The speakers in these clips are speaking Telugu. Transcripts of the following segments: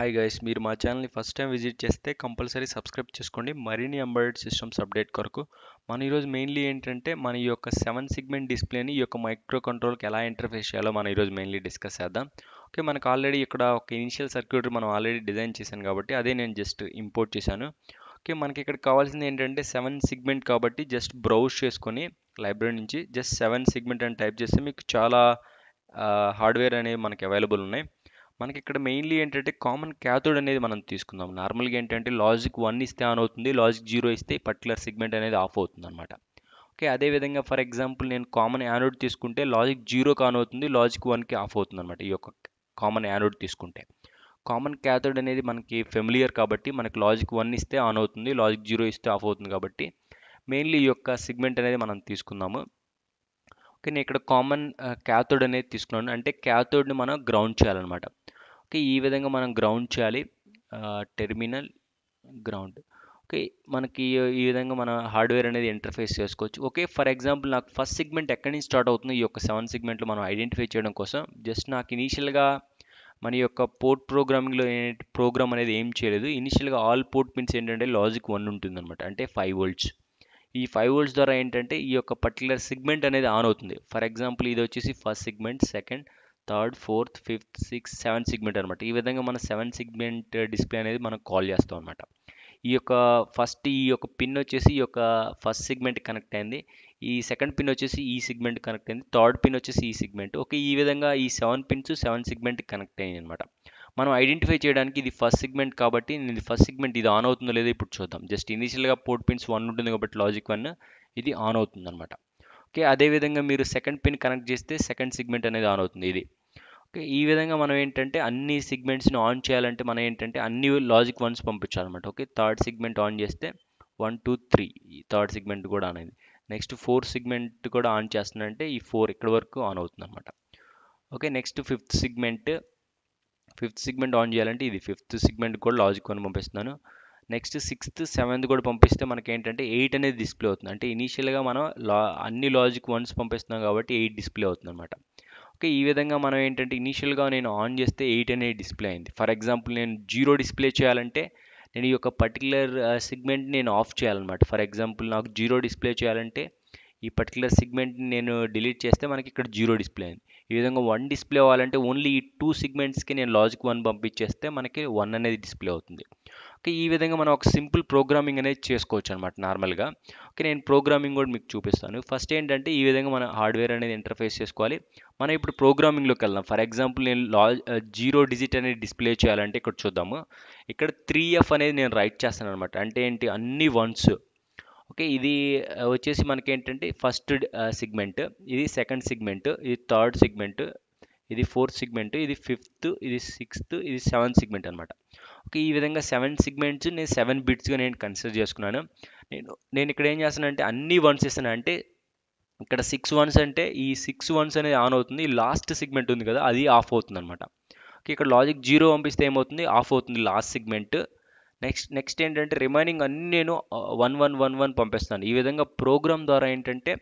హాయ్ గైస్, మీరు మా ఛానల్ని ఫస్ట్ టైం విజిట్ చేస్తే కంపల్సరీ సబ్స్క్రైబ్ చేసుకోండి మరిన్ని ఎంబెడెడ్ సిస్టమ్స్ అప్డేట్ కొరకు. మన ఈరోజు మెయిన్లీ ఏంటంటే మన ఈ యొక్క 7 సెగ్మెంట్ డిస్ప్లేని ఈ యొక్క మైక్రో కంట్రోల్కి ఎలా ఇంటర్ఫేస్ చేయాలో మనం ఈరోజు మెయిన్లీ డిస్కస్ చేద్దాం. ఓకే, మనకు ఆల్రెడీ ఇక్కడ ఒక ఇనిషియల్ సర్క్యూటరీ మనం ఆల్రెడీ డిజైన్ చేశాను కాబట్టి అదే నేను జస్ట్ ఇంపోర్ట్ చేశాను. ఓకే, మనకి ఇక్కడ కావాల్సింది ఏంటంటే 7 సెగ్మెంట్ కాబట్టి జస్ట్ బ్రౌజ్ చేసుకొని లైబ్రరీ నుంచి జస్ట్ 7 సెగ్మెంట్ అని టైప్ చేస్తే మీకు చాలా హార్డ్వేర్ అనేవి మనకి అవైలబుల్ ఉన్నాయి. మనకి ఇక్కడ మెయిన్లీ ఏంటంటే కామన్ క్యాథోడ్ అనేది మనం తీసుకుందాం. నార్మల్గా ఏంటంటే లాజిక్ 1 ఇస్తే ఆన్ అవుతుంది, లాజిక్ 0 ఇస్తే పర్టికులర్ సెగ్మెంట్ అనేది ఆఫ్ అవుతుంది అనమాట. ఓకే, అదేవిధంగా ఫర్ ఎగ్జాంపుల్ నేను కామన్ యానోడ్ తీసుకుంటే లాజిక్ 0కి ఆన్ అవుతుంది, లాజిక్ 1కి ఆఫ్ అవుతుంది అనమాట. ఈ యొక్క కామన్ యానోడ్ తీసుకుంటే కామన్ క్యాథోడ్ అనేది మనకి ఫెమిలియర్ కాబట్టి మనకి లాజిక్ 1 ఇస్తే ఆన్ అవుతుంది, లాజిక్ 0 ఇస్తే ఆఫ్ అవుతుంది కాబట్టి మెయిన్లీ ఈ యొక్క సెగ్మెంట్ అనేది మనం తీసుకుందాము. ఓకే, నేను ఇక్కడ కామన్ క్యాథోడ్ అనేది తీసుకున్నాను, అంటే క్యాథోడ్ని మనం గ్రౌండ్ చేయాలన్నమాట. ఓకే, ఈ విధంగా మనం గ్రౌండ్ చేయాలి, టెర్మినల్ గ్రౌండ్. ఓకే, మనకి ఈ విధంగా మన హార్డ్వేర్ అనేది ఇంటర్ఫేస్ చేసుకోవచ్చు. ఓకే, ఫర్ ఎగ్జాంపుల్ నాకు ఫస్ట్ సెగ్మెంట్ ఎక్కడి నుంచి స్టార్ట్ అవుతుంది ఈ యొక్క 7 సెగ్మెంట్లో మనం ఐడెంటిఫై చేయడం కోసం జస్ట్ నాకు ఇనీషియల్గా మన యొక్క పోర్ట్ ప్రోగ్రామింగ్లో ప్రోగ్రామ్ అనేది ఏం చేయలేదు. ఇనిషియల్గా ఆల్ పోర్ట్ పిన్స్ ఏంటంటే లాజిక్ 1 ఉంటుందన్నమాట, అంటే 5 వోల్ట్స్. ఈ 5 వోల్ట్స్ ద్వారా ఏంటంటే ఈ యొక్క పర్టికులర్ సెగ్మెంట్ అనేది ఆన్ అవుతుంది. ఫర్ ఎగ్జాంపుల్ ఇది వచ్చేసి first segment, second, third, fourth, fifth, sixth, 7 segment అనమాట. ఈ విధంగా మన 7 సెగ్మెంట్ డిస్ప్లే అనేది మనం కాల్ చేస్తాం అనమాట. ఈ యొక్క ఫస్ట్ ఈ యొక్క పిన్ వచ్చేసి ఈ యొక్క ఫస్ట్ సెగ్మెంట్ కనెక్ట్ అయింది, ఈ సెకండ్ పిన్ వచ్చేసి ఈ సెగ్మెంట్ కనెక్ట్ అయింది, థర్డ్ పిన్ వచ్చేసి ఈ సెగ్మెంట్. ఓకే, ఈ విధంగా ఈ 7 పిన్స్ 7 సెగ్మెంట్ కనెక్ట్ అయ్యాయి అనమాట. మనం ఐడెంటిఫై చేయడానికి ఇది ఫస్ట్ సెగ్మెంట్ కాబట్టి ఇది ఫస్ట్ సెగ్మెంట్ ఇది ఆన్ అవుతుందో లేదో ఇప్పుడు చూద్దాం. జస్ట్ ఇనీషియల్గా పోర్ట్ పిన్స్ 1 ఉంటుంది కాబట్టి లాజిక్ 1 ఇది ఆన్ అవుతుంది అనమాట. ఓకే, అదేవిధంగా మీరు సెకండ్ పిన్ కనెక్ట్ చేస్తే సెకండ్ సెగ్మెంట్ అనేది ఆన్ అవుతుంది ఇది. ఓకే, ఈ విధంగా మనం ఏంటంటే అన్ని సెగ్మెంట్స్ని ఆన్ చేయాలంటే మనం ఏంటంటే అన్ని లాజిక్ 1s పంపించాలన్నమాట. ఓకే, థర్డ్ సెగ్మెంట్ ఆన్ చేస్తే 1 2 3 ఈ థర్డ్ సెగ్మెంట్ కూడా ఆన్ అయింది. నెక్స్ట్ ఫోర్త్ సెగ్మెంట్ కూడా ఆన్ చేస్తుందంటే ఈ 4 ఇక్కడ వరకు ఆన్ అవుతుంది అనమాట. Okay, next fifth segment on చేయాలంటే ఇది ఫిఫ్త్ సెగ్మెంట్ కూడా లాజిక్ 1 పంపిస్తున్నాను. నెక్స్ట్ సిక్స్త్, సెవెంత్ కూడా పంపిస్తే మనకి ఏంటంటే 8 అనేది డిస్ప్లే అవుతుంది. అంటే ఇనీషియల్గా మనం అన్ని లాజిక్ 1s పంపిస్తున్నాం కాబట్టి 8 డిస్ప్లే అవుతుంది అనమాట. ఓకే, ఈ విధంగా మనం ఏంటంటే ఇనీషియల్గా నేను ఆన్ చేస్తే 8 అనేది డిస్ప్లే అయింది. ఫర్ ఎగ్జాంపుల్ నేను 0 డిస్ప్లే చేయాలంటే నేను ఈ యొక్క పర్టికులర్ సెగ్మెంట్ నేను ఆఫ్ చేయాలన్నమాట. ఫర్ ఎగ్జాంపుల్ నాకు 0 డిస్ప్లే చేయాలంటే ఈ పర్టికులర్ సెగ్మెంట్ని నేను డిలీట్ చేస్తే మనకి ఇక్కడ 0 డిస్ప్లే అయింది. ఈ విధంగా 1 డిస్ప్లే అవ్వాలంటే ఓన్లీ ఈ 2 సెగ్మెంట్స్కి నేను లాజిక్ 1 పంపించేస్తే మనకి 1 అనేది డిస్ప్లే అవుతుంది. ఓకే, ఈ విధంగా మనం ఒక సింపుల్ ప్రోగ్రామింగ్ అనేది చేసుకోవచ్చు అనమాట నార్మల్గా. ఓకే, నేను ప్రోగ్రామింగ్ కూడా మీకు చూపిస్తాను. ఫస్ట్ ఏంటంటే ఈ విధంగా మన హార్డ్వేర్ అనేది ఇంటర్ఫేస్ చేసుకోవాలి. మనం ఇప్పుడు ప్రోగ్రామింగ్లోకి వెళ్దాం. ఫర్ ఎగ్జాంపుల్ నేను 0 డిజిట్ అనేది డిస్ప్లే చేయాలంటే ఇక్కడ చూద్దాము. ఇక్కడ 3F అనేది నేను రైట్ చేస్తాను అనమాట. అంటే ఏంటి, అన్ని వన్స్. ఓకే, ఇది వచ్చేసి మనకి ఏంటంటే ఫస్ట్ సెగ్మెంట్, ఇది సెకండ్ సెగ్మెంట్, ఇది థర్డ్ సెగ్మెంట్, ఇది ఫోర్త్ సెగ్మెంట్, ఇది ఫిఫ్త్, ఇది సిక్స్త్, ఇది సెవెంత్ సెగ్మెంట్ అనమాట. ఓకే, ఈ విధంగా 7 సెగ్మెంట్స్ నేను 7 బిట్స్గా నేను కన్సిడర్ చేసుకున్నాను. నేను ఇక్కడ ఏం చేస్తానంటే అన్ని వన్స్ ఇస్తాను. అంటే ఇక్కడ 6 వన్స్ అంటే ఈ 6 వన్స్ అనేది ఆన్ అవుతుంది, లాస్ట్ సెగ్మెంట్ ఉంది కదా అది ఆఫ్ అవుతుంది అనమాట. ఓకే, ఇక్కడ లాజిక్ 0 పంపిస్తే ఏమవుతుంది, ఆఫ్ అవుతుంది లాస్ట్ సెగ్మెంట్. నెక్స్ట్ ఏంటంటే రిమైనింగ్ అన్ని నేను 1 1 1 1 పంపిస్తాను. ఈ విధంగా ప్రోగ్రామ్ ద్వారా ఏంటంటే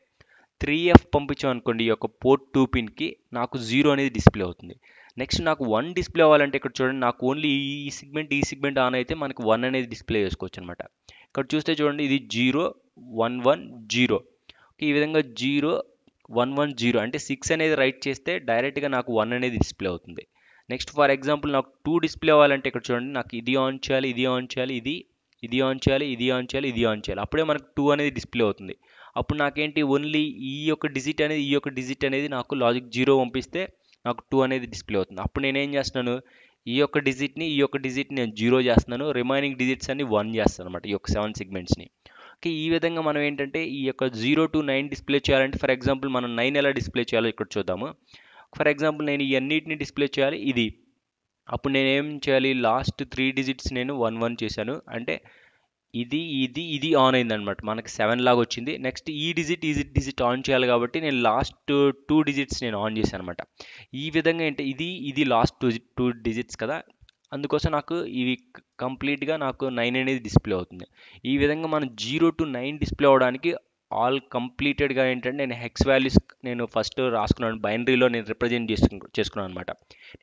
3F పంపించాం అనుకోండి ఈ యొక్క పోర్ట్ 2 పిన్కి నాకు 0 అనేది డిస్ప్లే అవుతుంది. నెక్స్ట్ నాకు 1 డిస్ప్లే అవ్వాలంటే ఇక్కడ చూడండి, నాకు ఓన్లీ ఈ సెగ్మెంట్ ఆన్ అయితే మనకి 1 అనేది డిస్ప్లే చేసుకోవచ్చు అనమాట. ఇక్కడ చూస్తే చూడండి, ఇది 0 1 1 0. ఈ విధంగా 0 1 1 0 అంటే 6 అనేది రైట్ చేస్తే డైరెక్ట్గా నాకు 1 అనేది డిస్ప్లే అవుతుంది. నెక్స్ట్ ఫర్ ఎగ్జాంపుల్ నాకు 2 డిస్ప్లే అవ్వాలంటే ఇక్కడ చూడండి, నాకు ఇది ఆన్ చేయాలి, ఇది ఆన్ చేయాలి, ఇది ఆన్ చేయాలి, ఇది ఆన్ చేయాలి, ఇది ఆన్ చేయాలి, అప్పుడే మనకు 2 అనేది డిస్ప్లే అవుతుంది. అప్పుడు నాకేంటి, ఓన్లీ ఈ యొక్క డిజిట్ అనేది నాకు లాజిక్ 0 పంపిస్తే నాకు 2 అనేది డిస్ప్లే అవుతుంది. అప్పుడు నేనేం చేస్తున్నాను, ఈ యొక్క డిజిట్ని నేను 0 చేస్తున్నాను, రిమైనింగ్ డిజిట్స్ అన్ని 1 చేస్తాను అనమాట ఈ యొక్క 7 సెగ్మెంట్స్ని. ఓకే, ఈ విధంగా మనం ఏంటంటే ఈ యొక్క 0 to 9 డిస్ప్లే చేయాలంటే ఫర్ ఎగ్జాంపుల్ మనం 9 ఎలా డిస్ప్లే చేయాలో ఇక్కడ చూద్దాము. ఫర్ ఎగ్జాంపుల్ నేను ఈ అన్నిటిని డిస్ప్లే చేయాలి ఇది. అప్పుడు నేను ఏం చేయాలి, లాస్ట్ 3 డిజిట్స్ నేను 1 1 చేశాను, అంటే ఇది ఆన్ అయింది అనమాట, మనకి 7 లాగా వచ్చింది. నెక్స్ట్ ఈ డిజిట్ ఆన్ చేయాలి కాబట్టి నేను లాస్ట్ 2 డిజిట్స్ నేను ఆన్ చేశాను అనమాట. ఈ విధంగా ఏంటి, ఇది లాస్ట్ 2 డిజిట్స్ కదా, అందుకోసం నాకు ఇవి కంప్లీట్గా నాకు 9 అనేది డిస్ప్లే అవుతుంది. ఈ విధంగా మనం 0 to 9 డిస్ప్లే అవడానికి ఆల్ కంప్లీటెడ్గా ఏంటంటే నేను హెక్స్ వాల్యూస్ నేను ఫస్ట్ రాసుకున్నాను, బైనరీలో నేను రిప్రజెంట్ చేసుకున్నాను అనమాట.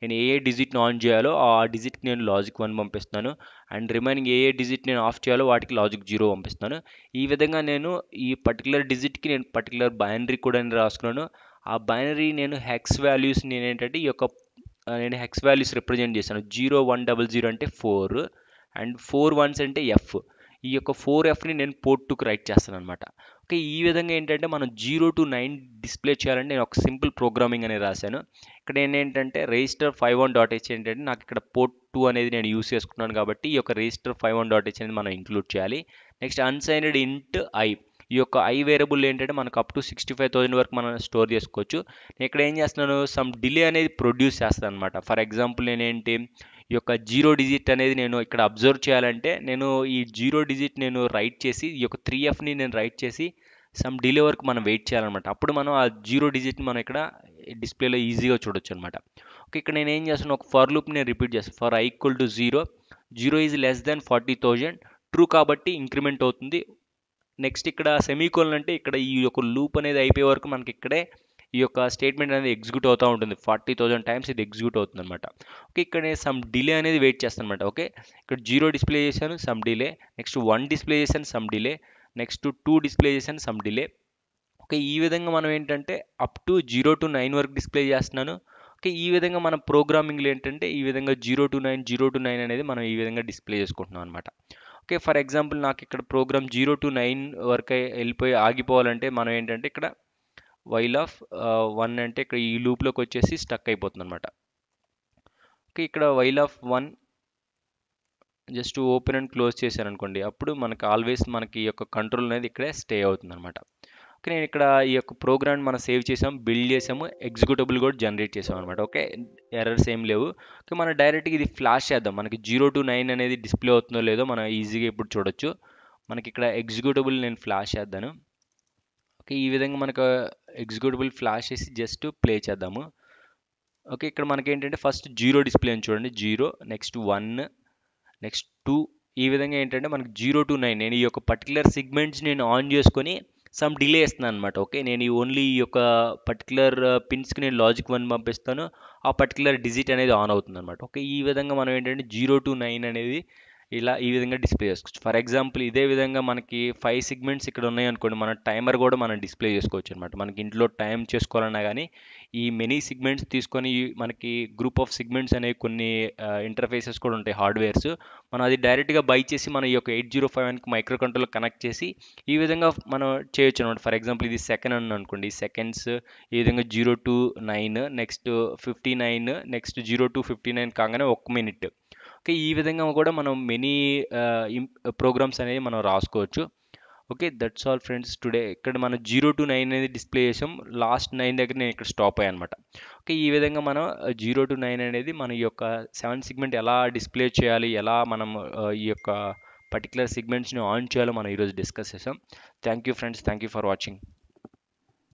నేను ఏ ఏ డిజిట్ని ఆన్ చేయాలో ఆ డిజిట్కి నేను లాజిక్ 1 పంపిస్తున్నాను, and remaining A A digit నేను ఆఫ్ చేయాలో వాటికి లాజిక్ 0 పంపిస్తున్నాను. ఈ విధంగా నేను ఈ పర్టికులర్ డిజిట్కి నేను పర్టికులర్ బైనరీ కూడా నేను రాసుకున్నాను. ఆ బైనరీ నేను హెక్స్ వాల్యూస్ నేను ఏంటంటే ఈ యొక్క నేను హెక్స్ వాల్యూస్ రిప్రజెంట్ చేశాను. 0100 అంటే 4 అండ్ 4 1s అంటే ఎఫ్. ఈ యొక్క 4Fని నేను పోర్ట్ 2కి రైట్ చేస్తాను అనమాట. ఓకే, ఈ విధంగా ఏంటంటే మనం 0 to 9 డిస్ప్లే చేయాలంటే నేను ఒక సింపుల్ ప్రోగ్రామింగ్ అనేది రాశాను. ఇక్కడ ఏంటంటే రిజిస్టర్ 51.h ఏంటంటే నాకు ఇక్కడ పోర్ట్ 2 అనేది నేను యూస్ చేసుకున్నాను కాబట్టి ఈ యొక్క రిజిస్టర్ 51.h అనేది మనం ఇంక్లూడ్ చేయాలి. నెక్స్ట్ అన్సైన్డ్ ఇంట్ ఐ. ఈ యొక్క ఐ వేరియబుల్ ఏంటంటే మనకు అప్ టు 65,000 వరకు మనం స్టోర్ చేసుకోవచ్చు. నేను ఇక్కడ ఏం చేస్తున్నాను, సమ్ డిలే అనేది ప్రొడ్యూస్ చేస్తాను అనమాట. ఫర్ ఎగ్జాంపుల్ నేనేంటి ఈ యొక్క 0 డిజిట్ అనేది నేను ఇక్కడ అబ్జర్వ్ చేయాలంటే నేను ఈ 0 డిజిట్ నేను రైట్ చేసి ఈ యొక్క 3Fని నేను రైట్ చేసి సమ్ డిలే వరకు మనం వెయిట్ చేయాలన్నమాట. అప్పుడు మనం ఆ 0 డిజిట్ని మనం ఇక్కడ డిస్ప్లేలో ఈజీగా చూడొచ్చు అనమాట. ఓకే, ఇక్కడ నేను ఏం చేస్తాను, ఒక ఫర్ లూప్ నేను రిపీట్ చేస్తాను. For i equal to 0, 0 is less than 40,000, true కాబట్టి ఇంక్రిమెంట్ అవుతుంది. నెక్స్ట్ ఇక్కడ సెమీకోలన్ అంటే ఇక్కడ ఈ యొక్క లూప్ అనేది అయిపోయే వరకు మనకి ఇక్కడే ఈ యొక్క స్టేట్మెంట్ అనేది ఎగ్జిక్యూట్ అవుతూ ఉంటుంది. 40,000 టైమ్స్ ఇది ఎగ్జిక్యూట్ అవుతుంది అనమాట. ఓకే, ఇక్కడ నేను సమ్ డిలే అనేది వెయిట్ చేస్తాను అనమాట. ఓకే, ఇక్కడ 0 డిస్ప్లే చేశాను, సమ్ డిలే. నెక్స్ట్ 1 డిస్ప్లే చేశాను, సమ్ డిలే. నెక్స్ట్ 2 డిస్ప్లే చేశాను, సమ్ డిలే. ఓకే, ఈ విధంగా మనం ఏంటంటే అప్ టు 0 to 9 వరకు డిస్ప్లే చేస్తున్నాను. ఓకే, ఈ విధంగా మన ప్రోగ్రామింగ్లో ఏంటంటే ఈ విధంగా 0 to 9 అనేది మనం ఈ విధంగా డిస్ప్లే చేసుకుంటున్నాం అనమాట. ఓకే, ఫర్ ఎగ్జాంపుల్ నాకు ఇక్కడ ప్రోగ్రామ్ 0 to 9 వరకు వెళ్ళిపోయి ఆగిపోవాలంటే మనం ఏంటంటే ఇక్కడ వైల్ ఆఫ్ 1 అంటే ఇక్కడ ఈ లూప్లోకి వచ్చేసి స్టక్ అయిపోతుంది అనమాట. ఓకే, ఇక్కడ while of 1 just open and close చేశాను అనుకోండి, అప్పుడు మనకి ఆల్వేస్ మనకి ఈ యొక్క కంట్రోల్ అనేది ఇక్కడే స్టే అవుతుంది అనమాట. ఓకే, నేను ఇక్కడ ఈ యొక్క ప్రోగ్రామ్ మనం సేవ్ చేసాం, బిల్డ్ చేసాము, ఎగ్జిక్యూటబుల్ కూడా జనరేట్ చేసాం అనమాట. ఓకే, ఎర్రర్స్ ఏం లేవు. ఓకే, మనం డైరెక్ట్గా ఇది ఫ్లాష్ చేద్దాం. మనకి 0 to 9 అనేది డిస్ప్లే అవుతుందో లేదో మనం ఈజీగా ఇప్పుడు చూడొచ్చు. మనకి ఇక్కడ ఎగ్జిక్యూటబుల్ నేను ఫ్లాష్ చేద్దాను. ఓకే, ఈ విధంగా మనకు ఎగ్జిక్యూటబుల్ ఫ్లాష్ చేసి జస్ట్ ప్లే చేద్దాము. ఓకే, ఇక్కడ మనకి ఏంటంటే ఫస్ట్ 0 డిస్ప్లే అని చూడండి, 0, నెక్స్ట్ 1, నెక్స్ట్ 2. ఈ విధంగా ఏంటంటే మనకి 0 to 9 నేను ఈ యొక్క పర్టికులర్ సిగ్మెంట్స్ నేను ఆన్ చేసుకొని సమ్ డిలే ఇస్తున్నాను అనమాట. ఓకే, నేను ఓన్లీ ఈ యొక్క పర్టికులర్ పిన్స్కి నేను లాజిక్ 1 పంపిస్తాను, ఆ పర్టికులర్ డిజిట్ అనేది ఆన్ అవుతుంది అనమాట. ఓకే, ఈ విధంగా మనం ఏంటంటే 0 to 9 అనేది ఇలా ఈ విధంగా డిస్ప్లే చేసుకోవచ్చు. ఫర్ ఎగ్జాంపుల్ ఇదే విధంగా మనకి 5 సిగ్మెంట్స్ ఇక్కడ ఉన్నాయి అనుకోండి, మన టైమర్ కూడా మనం డిస్ప్లే చేసుకోవచ్చు అనమాట. మనకి ఇంట్లో టైం చేసుకోవాలన్నా కానీ ఈ మెనీ సిగ్మెంట్స్ తీసుకొని మనకి గ్రూప్ ఆఫ్ సిగ్మెంట్స్ అనేవి కొన్ని ఇంటర్ఫేసెస్ కూడా ఉంటాయి, హార్డ్వేర్స్. మనం అది డైరెక్ట్గా బై చేసి మన ఈ యొక్క 8051కి మైక్రో కంట్రోలర్ కనెక్ట్ చేసి ఈ విధంగా మనం చేయొచ్చు అనమాట. ఫర్ ఎగ్జాంపుల్ ఇది సెకండ్ అని అనుకోండి, సెకండ్స్ ఈ విధంగా 0 to 9, నెక్స్ట్ 59, నెక్స్ట్ 0 to 59 కాగానే 1 మినిట్. ఓకే, ఈ విధంగా కూడా మనం మెనీ ప్రోగ్రామ్స్ అనేవి మనం రాసుకోవచ్చు. Okay, that's all friends today. ఇక్కడ మనం 0 to 9 అనేది డిస్ప్లే చేసాం, లాస్ట్ 9 దగ్గర నేను ఇక్కడ స్టాప్ అయ్యాను అనమాట. ఓకే, ఈ విధంగా మనం 0 to 9 అనేది మన ఈ యొక్క 7 సెగ్మెంట్ ఎలా డిస్ప్లే చేయాలి, ఎలా మనం ఈ యొక్క పర్టికులర్ సెగ్మెంట్స్ని ఆన్ చేయాలో మనం ఈరోజు డిస్కస్ చేసాం. Thank you friends, thank you for watching.